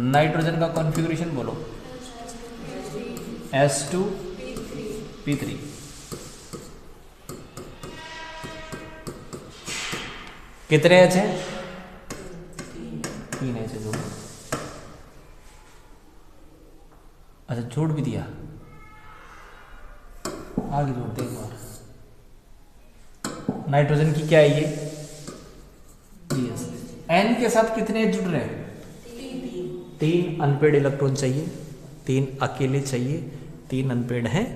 Nitrogen का configuration बोलो। S2P3। कितने एच हैं? 3 एच जोड़। अच्छा जोड़ भी दिया, आगे जोड़ते एक बार। नाइट्रोजन की क्या है ये? GS। N के साथ कितने जुड़ रहे हैं? 3 अनपेड इलेक्ट्रॉन चाहिए, 3 अकेले चाहिए, 3 अनपेड हैं।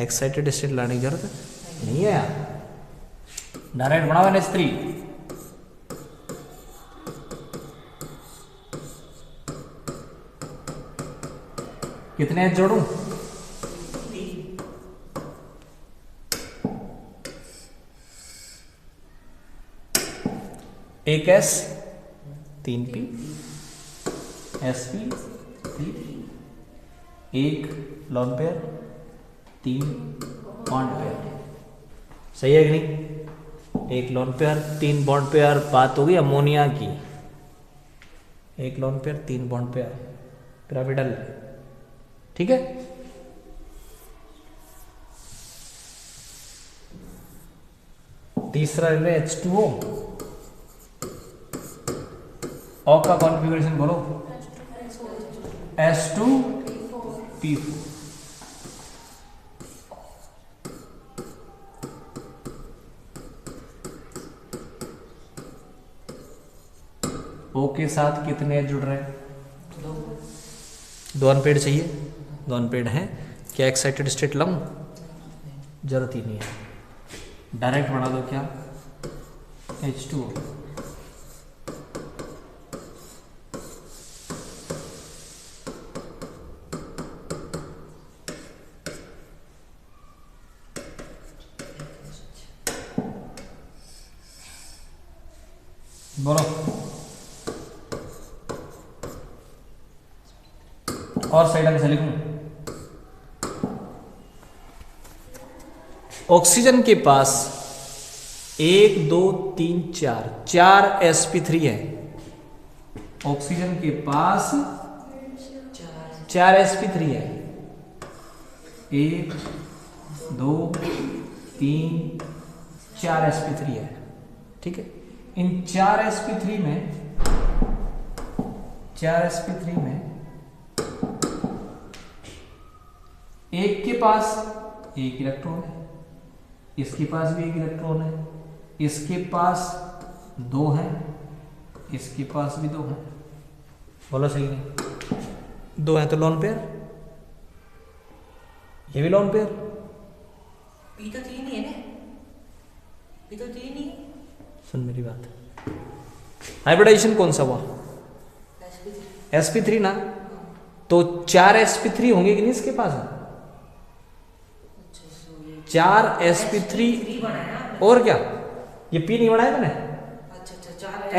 एक्साइटेड स्टेट लाने की जरूरत नहीं है यार, डायरेक्ट बनाओ NH3। कितने एच जोड़ूं? एक S 3P sp3, एक लॉन पेयर 3 बॉन्ड पेयर। सही है कि नहीं? एक लॉन पेयर 3 बॉन्ड पेयर। बात होगी अमोनिया की। एक lone pair 3 bond pair pyramidal. ठीक है। तीसरा ले H2O। O का कॉन्फ़िगरेशन बोलो। S2P4। O के साथ कितने जुड़ रहे हैं? 2 अनपेड चाहिए, 2 अनपेड हैं। क्या एक्साइटेड स्टेट लूं? जरूरत ही नहीं है, डायरेक्ट बना दो। क्या? H2O। बोलो। और साइड में से लिखूं। ऑक्सीजन के पास 1 2 3 4 sp3 है। ऑक्सीजन के पास 4 sp3 है। 1 2 3 4 sp3 है। ठीक है। इन 4 sp3 में एक के पास 1 इलेक्ट्रॉन है, इसके पास भी 1 इलेक्ट्रॉन है, इसके पास 2 है, इसके पास भी 2 है। बोलो सही नहीं? 2 है तो लॉन पेयर, ये भी लॉन पेयर। पी तो 3 ही है ना, पी तो 3 ही है। सुन मेरी बात, हाइब्रिडाइजेशन कौन सा हुआ? sp3 ना, तो 4 sp3 होंगे कि नहीं इसके पास? 4 sp3 और क्या? ये p नहीं बनाया मैंने।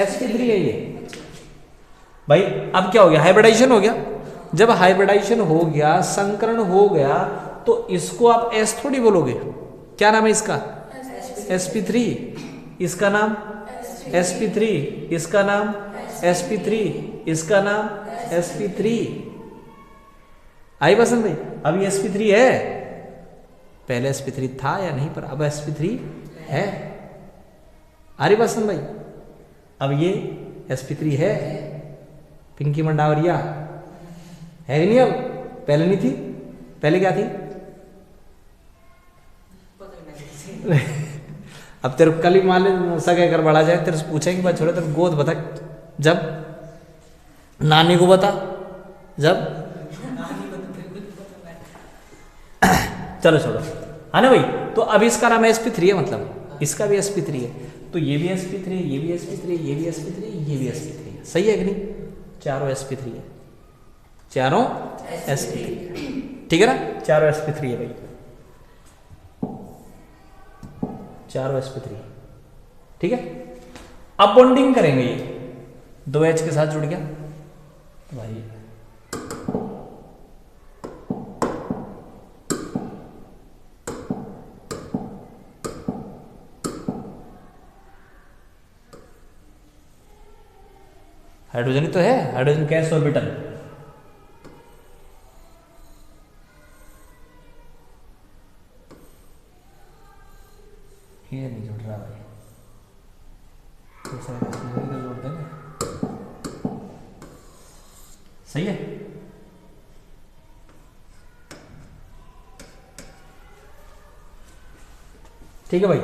sp3 है ये भाई। अब क्या हो गया? हाइब्रिडाइजेशन हो गया। जब हाइब्रिडाइजेशन हो गया, संकरण हो गया, तो इसको आप s थोड़ी बोलोगे। क्या नाम है इसका? sp3। इसका नाम sp3, इसका नाम sp3, इसका नाम sp3। आई बसंत भाई? अब ये sp3 है, पहले sp3 था या नहीं, पर अब sp3 है। अरे बसंत भाई, अब ये sp3 है। पिंकी मंडावरिया है कि नहीं? अब पहले नहीं थी। पहले क्या थी? अब तेरे कल ही मान ले सगे कर बड़ा जाए, तेरे से पूछेंगे बात छोड़े, तेरे गोद बता। जब नानी को बता, जब चलो छोड़ो, है ना भाई। तो अब इसका नाम sp3 है, मतलब इसका भी sp3 है, तो ये भी sp3, ये भी sp3, ये भी sp3, ये भी sp3 है। सही है कि नहीं? चारों sp3 है, चारों sp3 है। ठीक है ना? चारों sp3 है भाई, चारों sp3। ठीक है। अब बॉन्डिंग करेंगे, ये 2H के साथ जुड़ गया भाई। हाइड्रोजन ही तो है, हाइड्रोजन गैस ऑर्बिटल। सही है। ठीक है भाई,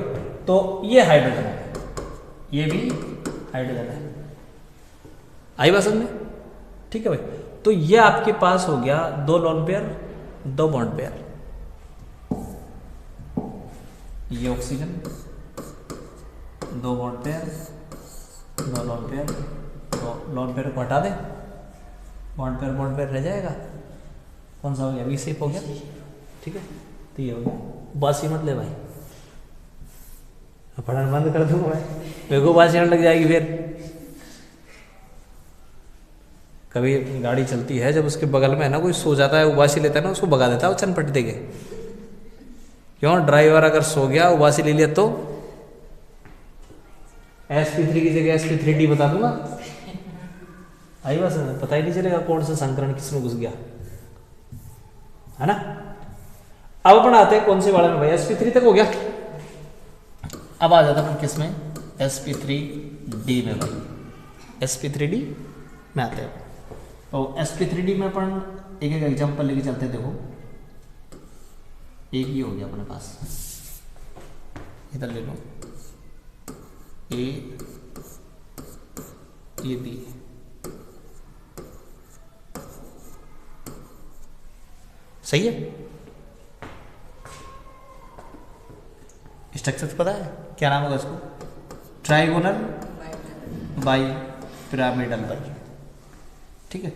तो ये हाइड्रोजन है, ये भी हाइड्रोजन है। आई बात समझ में? ठीक है भाई, तो ये आपके पास हो गया 2 लोन पेयर 2 बॉन्ड पेयर। ये oxygen 2 bond pair 2 lone pair, तो लोन पेयर को हटा दे, बॉन्ड पेयर रह जाएगा। कौन सा हो गया? वी शेप हो गया। ठीक है, तो ये हो गया। बासी मत ले भाई, पढ़ना बंद कर दूंगा मैं, मेरे को बासी लग जाएगी फिर। कभी गाड़ी चलती है, जब उसके बगल में है ना कोई सो जाता है, उबासी लेता है ना, उसको भगा देता है वो चनपट्टी देके। क्यों? ड्राइवर अगर सो गया, उबासी ले लिया तो sp3 की जगह sp3d बता दूंगा। आई बस, पता ही नहीं चलेगा कौन सा संकरण किसमें घुस गया, है ना। अब अपन आते हैं कौन से वाले में भाई? sp3 तक हो गया। अब आ जाता अपन किस में? sp3d में भाई, sp3d में आते हैं। तो sp3d में अपन एक एक एग्जांपल लेके चलते हैं। देखो, एक ही हो गया अपने पास, इधर ले लो, ए बी, सही है। स्ट्रक्चर पता है क्या नाम होगा इसको? ट्राइगोनल बाई पिरामिडल भाई। ठीक है,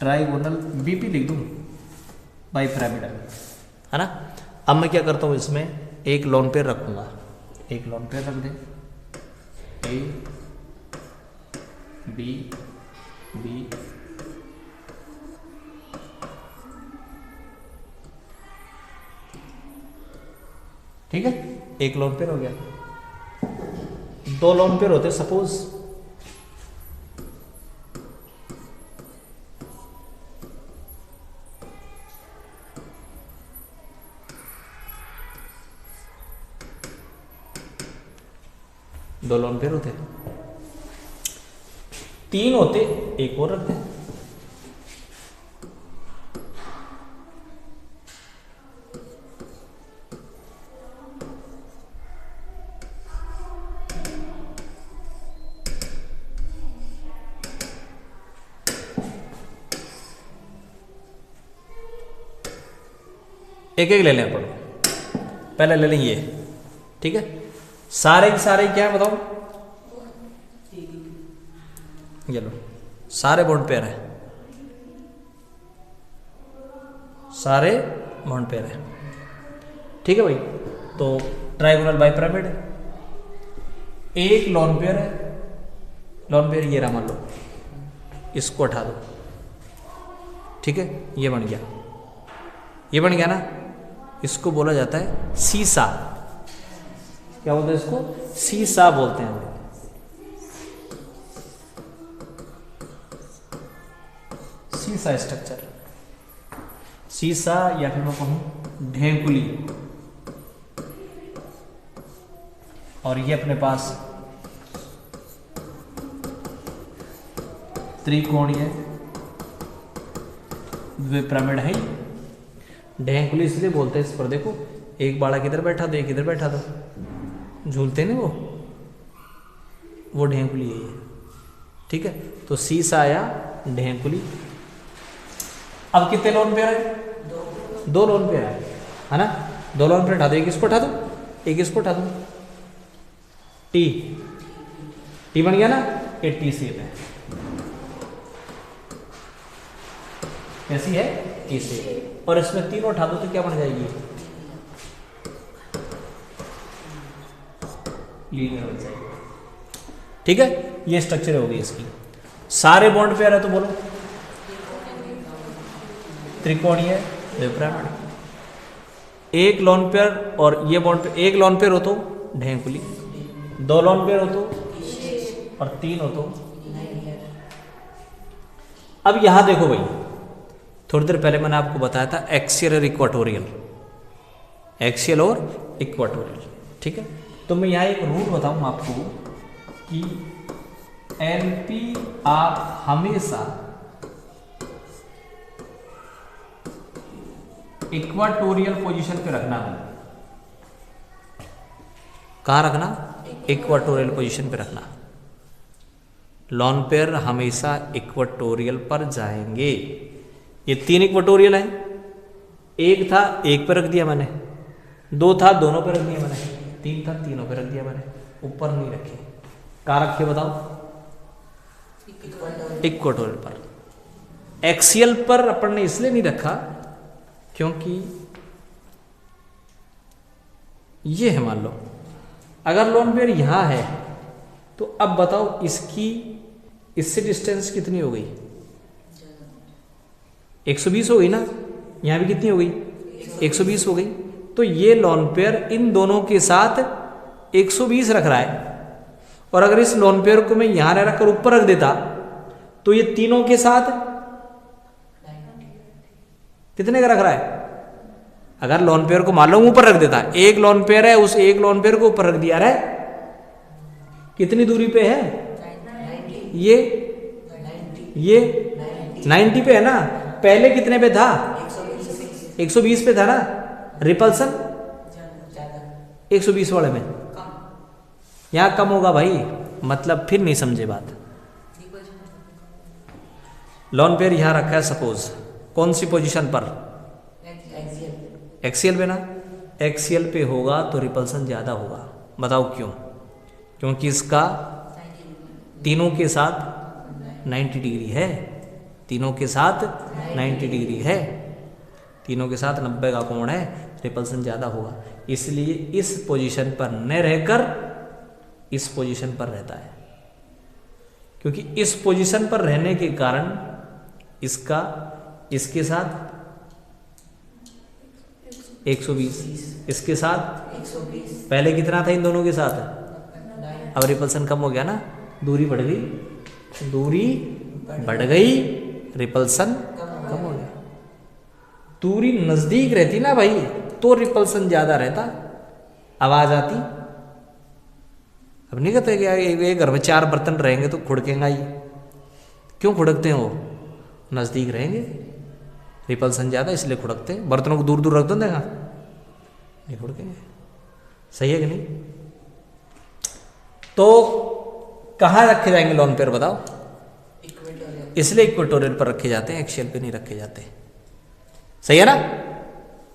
ट्राइगोनल बीपी लिख दूं, बाई पिरामिडल, है ना। अब मैं क्या करता हूं, इसमें एक लोन पेयर रखूंगा, एक लोन पेयर रख दे, ए बी बी, ठीक है, एक लोन पेयर हो गया। 2 लोन पेयर होते सपोज, दो लोन पेयर होते, 3 होते, एक और रखते। एक एक ले लें अपन, पहले ले लें ये। ठीक है, सारे के सारे क्या है बताओ? ये लो, सारे बॉन्ड पेयर है, सारे बॉन्ड पेयर है। ठीक है भाई, तो ट्राइगोनल बाइपिरामिड, एक लोन पेयर है, लोन पेयर ये रहा, मान लो इसको हटा दो। ठीक है, ये बन गया, ये बन गया ना। इसको बोला जाता है सीसा। क्या बोलते हैं इसको? सीसा बोलते हैं। सीसा स्ट्रक्चर, सीसा, या फिर मैं कहूं ढेंकुली। और ये अपने पास त्रिकोणीय पिरामिड है। ढेंकुली इसलिए बोलते हैं इस पर, देखो एक बाड़ा किधर बैठा दो, एक इधर बैठा दो, झूलते ना वो ढेंकुली है ये। ठीक है, तो सीसा या ढेंकुली। अब कितने लोन पेयर है? 2 लोन पेयर है ना। 2 लोन पेयर हटा दो, एक इसको हटा दो, एक इसको हटा दो। टी बन गया ना, ये टी शेप है, कैसी है? T shape. और इसमें तीनों उठा दो तो क्या बन जाएगी? लीनियर बन जाएगी। ठीक है, ये स्ट्रक्चर होगी इसकी। सारे बॉन्ड पेयर है तो बोलो त्रिकोणीय पिरामिड। एक लोन पेयर और ये बॉन्ड पेयर, एक लोन पेयर हो तो ढेंकुली, 2 लोन पेयर हो तो, और 3 हो तो। अब यहां देखो भाई, थोड़ी देर पहले मैंने आपको बताया था एक्सियल और इक्वाटोरियल, एक्सियल और इक्वाटोरियल। ठीक है, तो मैं यहाँ एक रूल बताऊँ आपको कि एलपी आप हमेशा इक्वाटोरियल पोजीशन पे रखना है। कहाँ रखना? इक्वाटोरियल पोजीशन पे रखना। लॉन पेयर हमेशा इक्वाटोरियल पर जाएंगे। ये 3 इक्वाटोरियल है, एक था एक पे रख दिया मैंने, 2 था दोनों पे रख दिया मैंने, 3 था तीनों पे रख दिया मैंने, ऊपर नहीं रखे। कहाँ रखे बताओ? इक्वाटोरियल पर। एक्सियल पर अपन ने इसलिए नहीं रखा क्योंकि ये है, मान लो अगर लोन पेयर यहां है तो अब बताओ इसकी इससे डिस्टेंस कितनी हो गई? 120 हो गई ना। यहां भी कितनी हो गई? 120 हो गई। तो ये लोन पेयर इन दोनों के साथ 120 रख रहा है, और अगर इस लोन पेयर को मैं यहां रखकर ऊपर रख देता तो ये तीनों के साथ कितने का रख रहा है? अगर लोन पेयर को मान लो ऊपर रख देता, एक लोन पेयर है, उस एक लोन पेयर को ऊपर रख दिया रे, कितनी दूरी पे है? ये 90 पे है ना। पहले कितने पे था? 120 पे था ना। रिपल्सन 120 वाले में, यहां कम होगा भाई। मतलब फिर नहीं समझे बात। लोन पेयर यहां रखा है सपोज, कौन सी पोजीशन पर? एक्सियल पे ना। एक्सियल पे होगा तो रिपल्सन ज्यादा होगा। बताओ क्यों? क्योंकि इसका तीनों के साथ 90 डिग्री है, तीनों के साथ 90 डिग्री है, तीनों के साथ 90 का कोण है, रिपल्सन ज्यादा होगा। इसलिए इस पोजीशन पर न रहकर इस पोजीशन पर रहता है, क्योंकि इस पोजीशन पर रहने के कारण इसका इसके साथ 120, इसके साथ 120, पहले कितना था इन दोनों के साथ? अब रिपल्सन कम हो गया ना, दूरी बढ़ गई, दूरी बढ़ गई, रिपल्सन कम हो गया। दूरी नजदीक रहती ना भाई तो रिपल्सन ज्यादा रहता, आवाज आती। अब नहीं कहते कि घर में 4 बर्तन रहेंगे तो खुड़केंगा ही। क्यों खुड़कते हैं? वो नजदीक रहेंगे, रिपल्सन ज्यादा इसलिए खुड़कते हैं। बर्तनों को दूर दूर रख दो, देखा नहीं खुड़केंगे। सही है कि नहीं? तो कहाँ रखे जाएंगे लोन पेयर बताओ? इसलिए इक्वेटोरियल पर रखे जाते हैं, एक्सियल पे नहीं रखे जाते। सही है ना?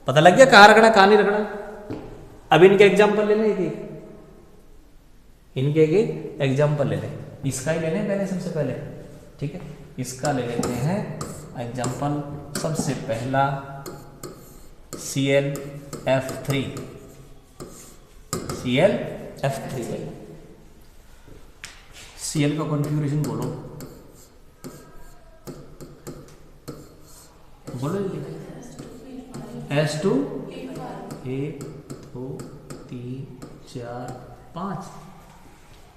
पता लग गया कहाँ रखना कहाँ नहीं रखना। अब इनके एग्जाम्पल ले लें, एक इनके एक एग्जाम्पल ले लें। इसका ही ले लें पहले, सबसे पहले, ठीक है। इसका ले लेते हैं एग्जाम्पल। सबसे पहला ClF3, ClF3 भाई। Cl का कॉन्फ़िगरेशन बोलो, बोलो। S2 1 2 3 4 5,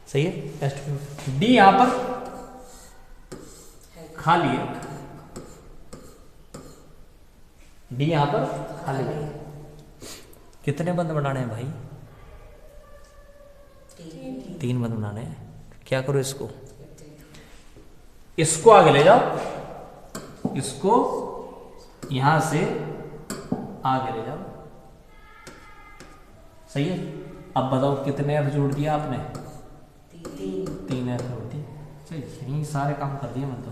सही है। S2 D यहां पर खाली है, डी यहां पर खाली है। कितने बंद बनाने हैं भाई? 3 बंद बनाने हैं। क्या करो इसको, इसको आगे ले जाओ, इसको यहां से आगे ले जाओ, सही है। अब बताओ कितने एफ जोड़ दिया आपने? 3 एफ जोड़ दिए। चलिए यही सारे काम कर दिए मैं तो।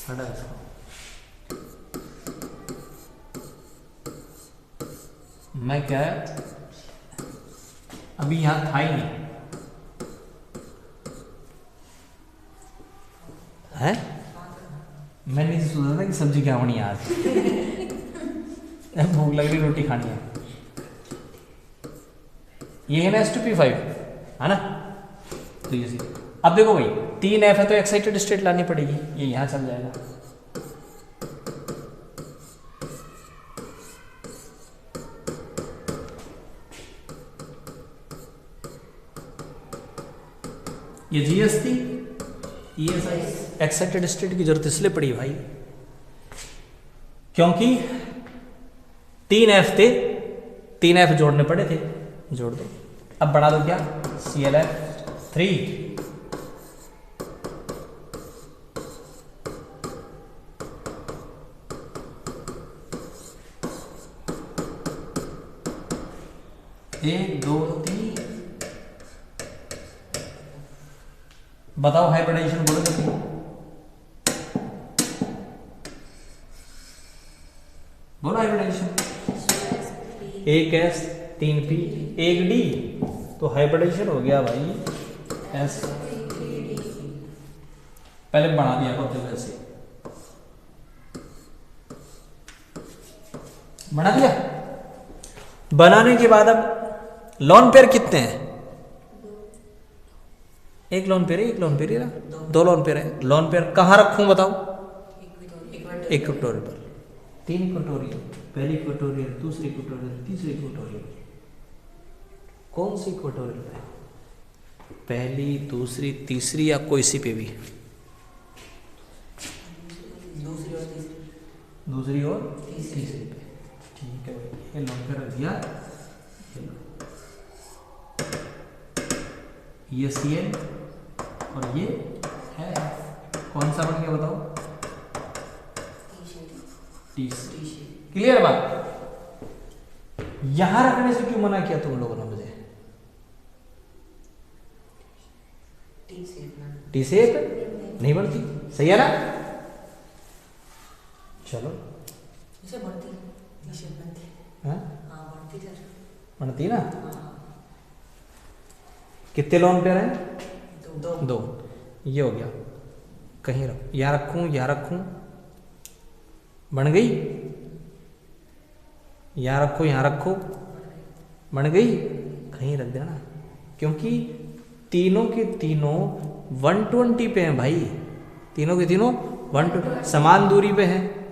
हटा इसको। मैं क्या है, अभी यहां था ही नहीं है। मैं नहीं सोचा था कि सब्जी क्या होनी है आज। भूख लग रही, रोटी खानी है। ये है ना S2P5, है ना? तो ये अब देखो भाई 3 F है तो एक्साइटेड स्टेट लानी पड़ेगी, ये यहां चल जाएगा। ये GS थी, ESI। एक्साइटेड स्टेट की जरूरत इसलिए पड़ी भाई क्योंकि 3 F थे, 3 F जोड़ने पड़े थे, जोड़ दो। अब बढ़ा दो क्या? ClF3। 1 2 3। बताओ हाइब्रिडाइजेशन बोलो देखो। बोलो हाइब्रिडाइजेशन। 1 S 3 P 1 D, तो हाइब्रिडाइजेशन हो गया भाई S। पहले बना दिया करो जगह से, बना दिया। बनाने के बाद अब लोन पेयर कितने हैं? 1 लोन पेयर है, 1 लोन पेयर है, 2 लोन पेयर है। लोन पेयर कहाँ रखूं बताओ? इक्वेटोरियल पर। 3 इक्वेटोरियल, पहली इक्वेटोरियल, दूसरी इक्वेटोरियल, तीसरी इक्वेटोरियल। कौन सी इक्वेटोरियल है? पहली, दूसरी, तीसरी या कोई सी पे भी? दूसरी और तीसरी पे। ठीक है भाई, ये लोन पेयर रख दिया। ये CL और ये है, कौन सा बन गया बताओ? टी। क्लियर बात? यहां रखने से क्यों मना किया तुम लोगों ने मुझे? टी शेप नहीं बनती, सही है ना? चलो इसे बनती हाँ बनती ना। कितने लोन पेयर हैं? 2। ये हो गया। कहीं रख, यहाँ रखूं, यहाँ रखूं, बन गई। यहाँ रखो, यहाँ रखो, बन गई। कहीं रख देना, क्योंकि तीनों के तीनों 120 पे हैं भाई। तीनों के तीनों 120 समान दूरी पे हैं।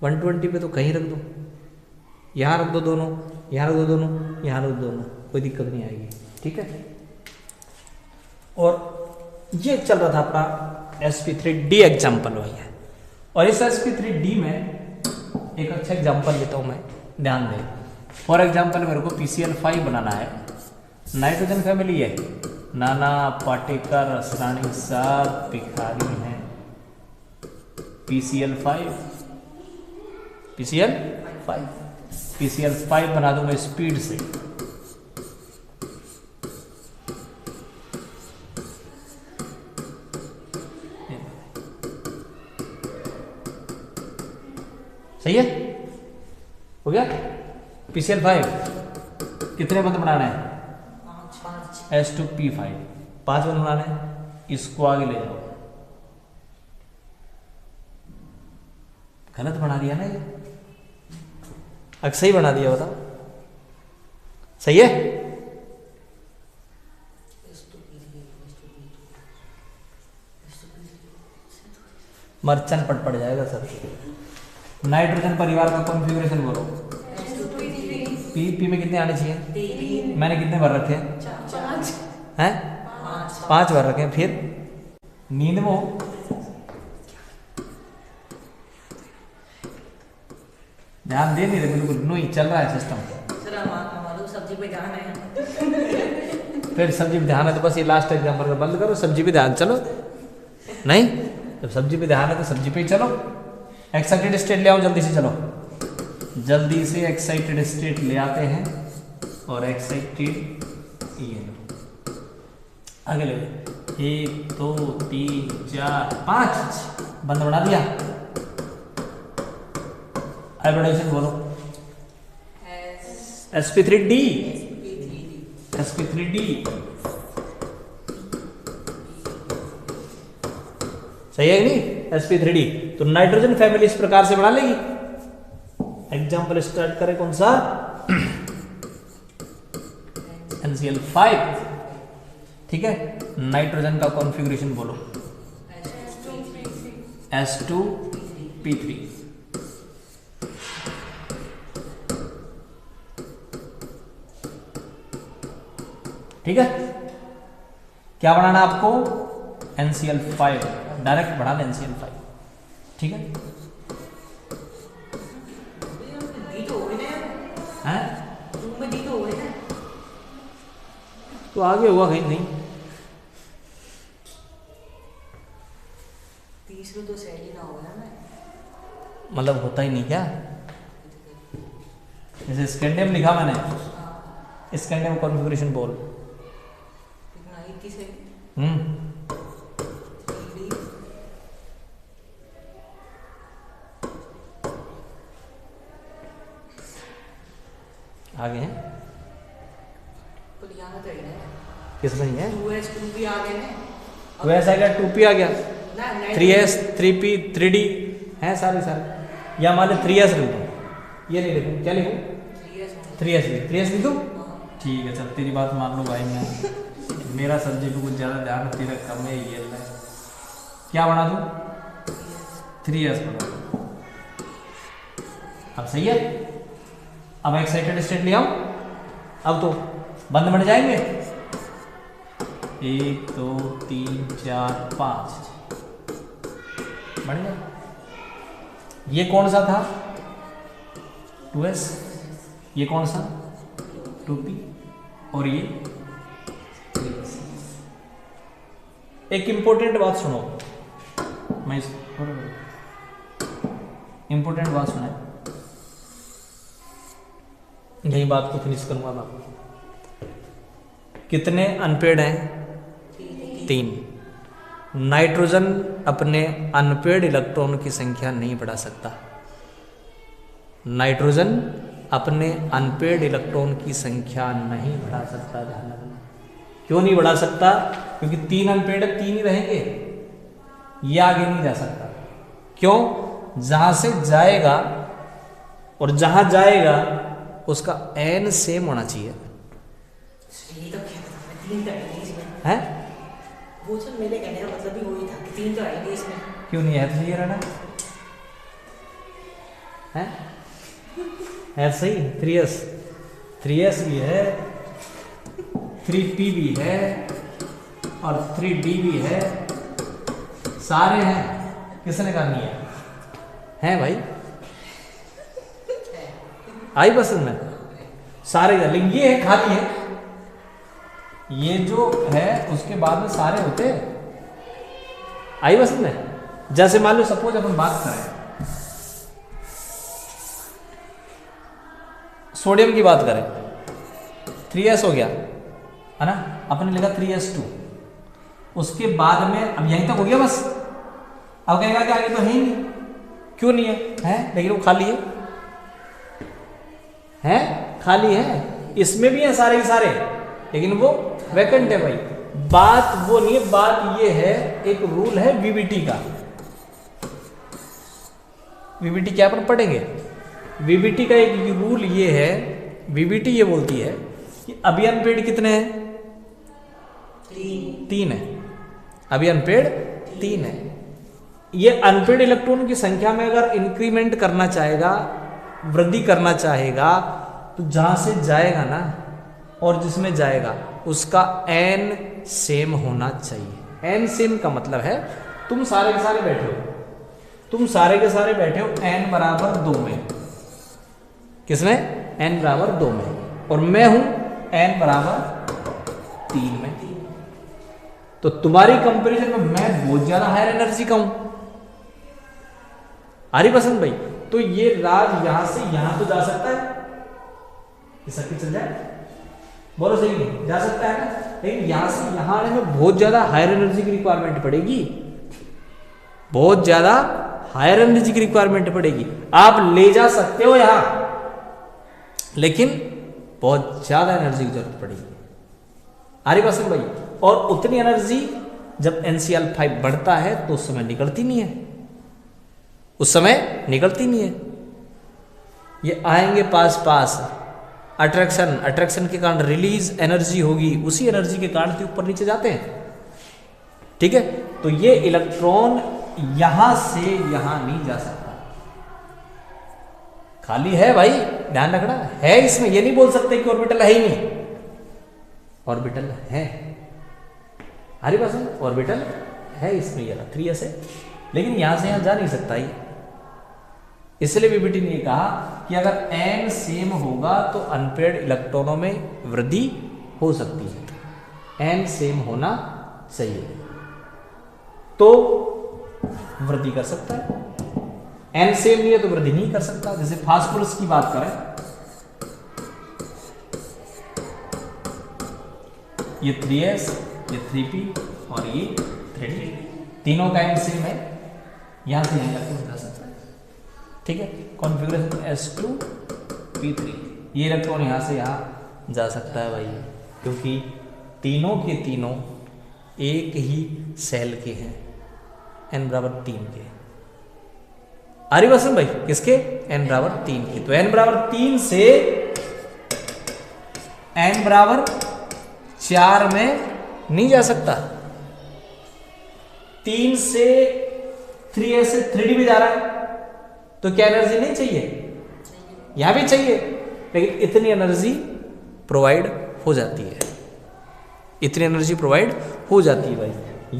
120 पे तो कहीं रख दो। यहाँ रख दो दोनों, यहाँ रख दो दोनों, यहाँ रख दो दोनों, कोई दिक्कत नहीं आएगी। ठीक है। और ये चल रहा था अपना sp3d एग्जाम्पल वही है। और इस sp3d में एक अच्छा एग्जाम्पल लेता हूँ मैं, ध्यान दें। फॉर एग्जाम्पल मेरे को PCl5 बनाना है। नाइट्रोजन फैमिली है, नाना पाटेकर, असरानी साहब, भिखारी हैं। PCl5 बना दूंगा स्पीड से। सही है, हो गया। PCl5 कितने बंद बनाना है? 5 5 बंद बनाना है। इसको आगे ले जाओ। गलत बना दिया ना ये? सही बना दिया, बताओ सही है? मर्चन पड़ जाएगा सर। नाइट्रोजन परिवार का कॉन्फ़िगरेशन बोलो। पी में कितने आने चाहिए? मैंने कितने भर रखे हैं? 5 भर रखे हैं। फिर नींद में हो, ध्यान दे नहीं रहे बिल्कुल। नहीं चल रहा है सिस्टम। सब्जी पे ध्यान है। फिर सब्जी पे ध्यान है तो बस ये लास्ट एग्जाम्पल बंद करो। सब्जी पे ध्यान, चलो। नहीं, जब सब्जी पे ध्यान है तो सब्जी पे ही चलो। एक्साइटेड स्टेट ले आओ जल्दी से, चलो जल्दी से एक्साइटेड स्टेट ले आते हैं। और एक्साइटेड ये लो, आगे ले 1 2 3 4 5 बंद बना दिया। हाइब्रिडाइजेशन बोलो। sp3d सही है कि नहीं? sp3d तो नाइट्रोजन फैमिली इस प्रकार से बना लेगी। एग्जाम्पल स्टार्ट करें, कौन सा? NCl5। ठीक है, नाइट्रोजन का कॉन्फ़िगरेशन बोलो। S2p3। ठीक है, क्या बनाना आपको? NCl5, डायरेक्ट बढ़ा लें NCl5। ठीक है, तो आगे हुआ कहीं नहीं। तीसरे तो सही ना होगा ना, मतलब होता ही नहीं क्या? जैसे स्कैंडियम लिखा मैंने, स्कैंडियम कॉन्फ़िगरेशन बोल। कितना 81 है? हम्म 3D आगे हैं पर यहाँ तो है ना किसमें ही है 2S 2B आ गए ना वैसा क्या 2p आ गया ना 3s 3p 3d हैं सारे सारे या मान लो 3s लिख दो ये नहीं लिखूँ क्या लिखूँ 3s लिख दो ठीक है चल तेरी बात मान लो भाई मैं मेरा सब्जेक्ट पे कुछ ज़्यादा ध्यान है, तेरा कम है ये है क्या बना दूँ 3s बना दूँ अब सही है। अब एक्साइटेड स्टेट ले आओ अब तो बंद बन जाएंगे 1 2 3 4 5 बन गया। ये कौन सा था 2s ये कौन सा 2p और ये 3s। एक इंपॉर्टेंट बात सुनो मैं इंपॉर्टेंट बात सुना यही बात को फिनिश करूंगा मैं। कितने अनपेड हैं 3। नाइट्रोजन अपने अनपेड इलेक्ट्रॉन की संख्या नहीं बढ़ा सकता। नाइट्रोजन अपने अनपेड इलेक्ट्रॉन की संख्या नहीं बढ़ा सकता। ध्यान रखना क्यों नहीं बढ़ा सकता क्योंकि 3 अनपेड 3 ही रहेंगे ये आगे नहीं जा सकता। क्यों जहां से जाएगा और जहां जाएगा उसका n सेम होना चाहिए ये तो क्या था 3 तो है नहीं इसमें है वो चल मेरे कहने का मतलब भी वही था कि 3 तो है नहीं इसमें क्यों नहीं है तो ये रहना है सही 3s भी है 3p भी है और 3d भी है सारे हैं किसने कहा नहीं है भाई आई पसंद में सारे लेकिन ये है खाली है ये जो है उसके बाद में सारे होते आई पसंद में। जैसे मान लो सपोज अपन बात करें सोडियम की बात करें 3s हो गया है ना अपने लिखा 3s2 उसके बाद में अब यहीं तक हो गया बस। अब कहेगा कि आगे तो है ही नहीं क्यों नहीं है लेकिन वो खाली है खाली है इसमें भी है सारे के सारे लेकिन वो वैकेंट है भाई। बात वो नहीं है बात ये है एक रूल है वीबीटी का। वीबीटी क्या अपन पढ़ेंगे वीबीटी का एक रूल ये है वीबीटी ये बोलती है कि अभी अनपेड कितने हैं 3 है अभी अनपेड 3 है। ये अनपेड इलेक्ट्रॉन की संख्या में अगर इंक्रीमेंट करना चाहेगा वृद्धि करना चाहेगा तो जहां से जाएगा ना और जिसमें जाएगा उसका n सेम होना चाहिए। n सेम का मतलब है तुम सारे के सारे बैठे हो n बराबर 2 में किसमें n बराबर 2 में और मैं हूं n बराबर 3 में। तो तुम्हारी कंपैरिजन में मैं बहुत ज्यादा हायर एनर्जी का हूं आ रही पसंद भाई। तो ये राज यहां से यहां तो जा सकता है ये सबकी चल जाए बोलो सही नहीं जा सकता है ना लेकिन यहां से यहां आने में बहुत ज्यादा हायर एनर्जी की रिक्वायरमेंट पड़ेगी बहुत ज्यादा हायर एनर्जी की रिक्वायरमेंट पड़ेगी। आप ले जा सकते हो यहां लेकिन बहुत ज्यादा एनर्जी की जरूरत पड़ेगी आ रही पसंद भाई। और उतनी एनर्जी जब NCl5 बढ़ता है तो उस समय निकलती नहीं है ये आएंगे पास अट्रैक्शन के कारण रिलीज एनर्जी होगी उसी एनर्जी के कारण ऊपर नीचे जाते हैं ठीक है। तो ये इलेक्ट्रॉन यहां से यहां नहीं जा सकता खाली है भाई ध्यान रखना है इसमें ये नहीं बोल सकते कि ऑर्बिटल है ही नहीं ऑर्बिटल है हरी पसंद ऑर्बिटल है इसमें ये 3s है लेकिन यहां से यहां जा नहीं सकता ये। इसलिए वीबीटी ने कहा कि अगर n सेम होगा तो अनपेड इलेक्ट्रॉनों में वृद्धि हो सकती है n सेम होना चाहिए तो वृद्धि कर सकता है n सेम नहीं है तो वृद्धि नहीं कर सकता। जैसे फास्फोरस की बात करें ये 3s, ये 3p और ये 3d, तीनों का एंड सेम है, यहां से यहां जाके बता सकता है। ठीक है, कॉन्फ़िगरेशन s2p3, ये इलेक्ट्रॉन यहां से यहां जा सकता है भाई, क्योंकि तीनों के तीनों एक ही सेल के हैं, n बराबर 3 के। आ रही बात समझ भाई, किसके? n बराबर 3 के। तो n बराबर 3 से n बराबर 4 में नहीं जा सकता, 3 से 3s से 3d भी जा रहा है, तो क्या एनर्जी नहीं चाहिए? यहां भी चाहिए, लेकिन इतनी एनर्जी प्रोवाइड हो जाती है, इतनी एनर्जी प्रोवाइड हो जाती है भाई।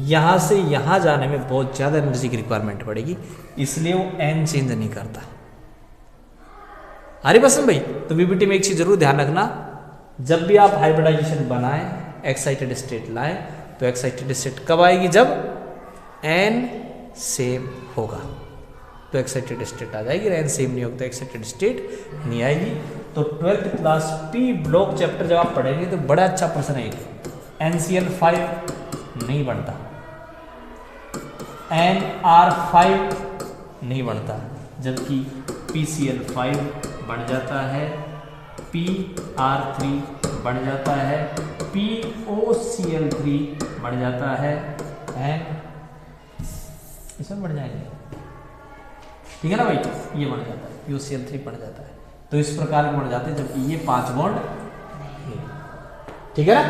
यहां से यहां जाने में बहुत ज्यादा एनर्जी की रिक्वायरमेंट पड़ेगी, इसलिए वो n चेंज नहीं करता। अरे पसंद भाई, तो वीबीटी में एक चीज जरूर ध्यान रखना, जब भी आप हाइब्रिडाइजेशन बनाएं, एक्साइटेड स्टेट लाएं, तो एक्साइटेड स्टेट कब आएगी? जब n सेम होगा तो एक्साइटेड स्टेट आ जाएगी, n सेम नहीं होगा तो एक्साइटेड स्टेट नहीं आएगी। तो 12th class P block chapter जब आप पढ़ेंगे तो बड़ा अच्छा प्रश्न है, NCl5 नहीं बनता, NR5 नहीं बनता, जबकि PCl5 बन जाता है, PR3 बन जाता है, POCl3 बन जाता है, एंड इसमें बढ़ जाएंगे। ठीक है ना भाई, ये बन जाता है, POCl3 बन जाता है, तो इस प्रकार के बन जाते हैं, जबकि ये 5 बॉन्ड। ठीक है ना?